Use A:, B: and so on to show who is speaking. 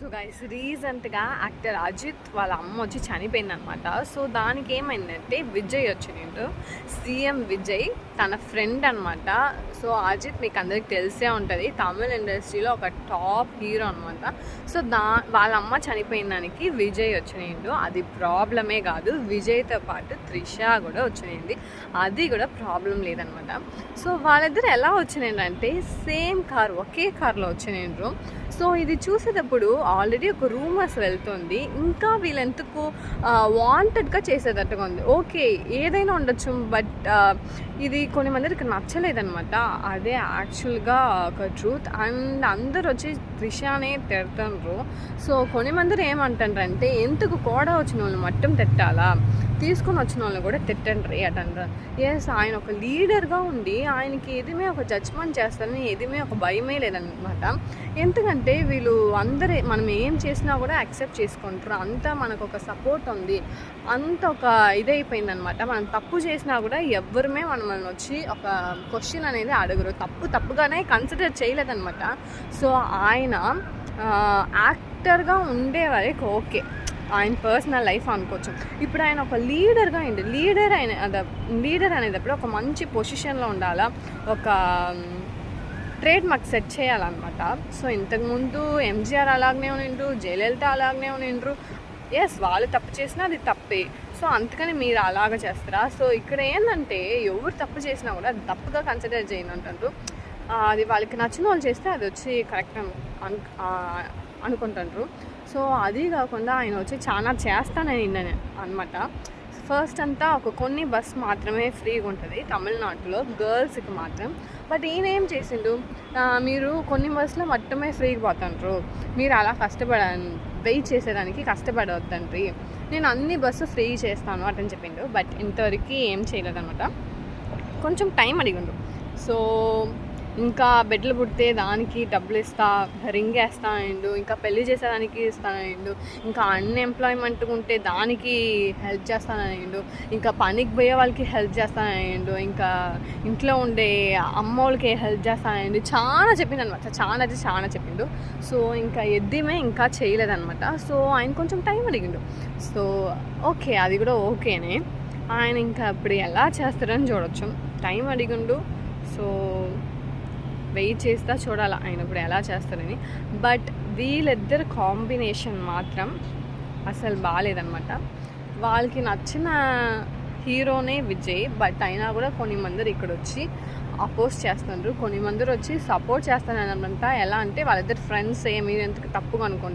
A: So guys రీసెంట్గా actor Ajit వాళ్ళ అమ్మ వచ్చి చనిపోయిందనమాట. సో దానికి ఏమైందంటే విజయ్ వచ్చిండు, సీఎం విజయ్ తన ఫ్రెండ్ అనమాట. సో అజిత్ మీకు అందరికి తెలిసే ఉంటుంది, తమిళ ఇండస్ట్రీలో ఒక టాప్ హీరో అనమాట. సో వాళ్ళ అమ్మ చనిపోయిన దానికి విజయ్ వచ్చిండు. అది ప్రాబ్లమే కాదు, విజయ్తో పాటు త్రిష కూడా వచ్చింది, అది కూడా ప్రాబ్లం లేదనమాట. సో వాళ్ళిద్దరు ఎలా వచ్చిందంటే సేమ్ కార్, ఒకే కార్లో వచ్చిండ్రు. సో ఇది చూసేటప్పుడు ఆల్రెడీ ఒక రూమర్స్ వెళ్తుంది, ఇంకా వీళ్ళెందుకు వాంటెడ్గా చేసేటట్టుగా ఉంది. ఓకే ఏదైనా ఉండొచ్చు, బట్ ఇది కొన్ని మందికి నచ్చలేదనమాట. అదే యాక్చువల్గా ఒక ట్రూత్. అండ్ అందరు వచ్చి త్రిషానే తిడుతుండ్రు. సో కొన్ని మంది ఏమంటారంటే ఎందుకు కూడా వచ్చిన వాళ్ళు మట్టం తిట్టాలా, తీసుకొని వచ్చిన వాళ్ళు కూడా తిట్టండి అటండ్రు. ఎస్, ఆయన ఒక లీడర్గా ఉండి ఆయనకి ఏదిమే ఒక జడ్జ్మెంట్ చేస్తారని ఏదిమే ఒక భయమే లేదనమాట. ఎందుకంటే వీళ్ళు అందరే మనం ఏం చేసినా కూడా యాక్సెప్ట్ చేసుకుంటారు, అంతా మనకు ఒక సపోర్ట్ ఉంది, అంత ఒక ఇదైపోయిందనమాట. మనం తప్పు చేసినా కూడా ఎవరిమే మనల్ని వచ్చి ఒక క్వశ్చన్ అనేది అడగరు, తప్పుగానే కన్సిడర్ చేయలేదనమాట. సో ఆయన యాక్టర్గా ఉండే వరకు ఓకే, ఆయన పర్సనల్ లైఫ్ అనుకోవచ్చు. ఇప్పుడు ఆయన ఒక లీడర్గా అయింది. లీడర్ అనేటప్పుడు ఒక మంచి పొజిషన్లో ఉండాలా, ఒక ట్రేడ్ మార్క్ సెట్ చేయాలన్నమాట. సో ఇంతకుముందు ఎంజీఆర్ అలాగనే ఉండిండ్రు, జయలలిత అలాగనే ఉండిండ్రు. ఎస్, వాళ్ళు తప్పు చేసినా అది తప్పే. సో అందుకని మీరు అలాగ చేస్తారా? సో ఇక్కడ ఏంటంటే ఎవరు తప్పు చేసినా కూడా అది తప్పుగా కన్సిడర్ చేయను అంటారు. అది వాళ్ళకి నచ్చిన వాళ్ళు చేస్తే అది వచ్చి కరెక్ట్ అనుకుంటారు. సో అది కాకుండా ఆయన వచ్చి చాలా చేస్తానని అనమాట. ఫస్ట్ అంతా ఒక కొన్ని బస్ మాత్రమే ఫ్రీగా ఉంటుంది తమిళనాడులో గర్ల్స్కి మాత్రం. బట్ ఈయన ఏం చేసిండు, మీరు కొన్ని బస్సులో మొత్తమే ఫ్రీగా పోతుండ్రు, మీరు అలా వెయిట్ చేసేదానికి కష్టపడవద్దండి, నేను అన్ని బస్సు ఫ్రీ చేస్తాను అటని చెప్పిండు. బట్ ఇంతవరకు ఏం చేయలేదన్నమాట, కొంచెం టైం అడిగిండు. సో ఇంకా బిడ్డలు పుడితే దానికి డబ్బులు ఇస్తా, రింగ్ వేస్తానండు, ఇంకా పెళ్లి చేసేదానికి ఇస్తానండు, ఇంకా అన్ఎంప్లాయ్మెంట్ ఉంటే దానికి హెల్ప్ చేస్తానండు, ఇంకా పనికి పోయే వాళ్ళకి హెల్ప్ చేస్తానండు, ఇంకా ఇంట్లో ఉండే అమ్మ వాళ్ళకి హెల్ప్ చేస్తానండి, చాలా చెప్పిండు అనమాట. చాలా చెప్పిండు. సో ఇంకా ఎద్దిమే ఇంకా చేయలేదన్నమాట. సో ఆయన కొంచెం టైం అడిగిండు. సో ఓకే, అది కూడా ఓకేనే. ఆయన ఇంకా ఇప్పుడు ఎలా చేస్తారని చూడొచ్చు, టైం అడిగిండు. సో వెయిట్ చేస్తా చూడాలి ఆయన ఇప్పుడు ఎలా చేస్తారని. బట్ వీళ్ళిద్దరు కాంబినేషన్ మాత్రం అసలు బాగాలేదనమాట. వాళ్ళకి నచ్చిన హీరోనే విజయ్, బట్ అయినా కూడా కొన్ని మంది ఇక్కడ వచ్చి అపోజ్ చేస్తున్నారు, కొన్ని మంది వచ్చి సపోర్ట్ చేస్తారనమాట. ఎలా అంటే వాళ్ళిద్దరు ఫ్రెండ్స్, మీరు ఎందుకు తప్పుగా అనుకోండి.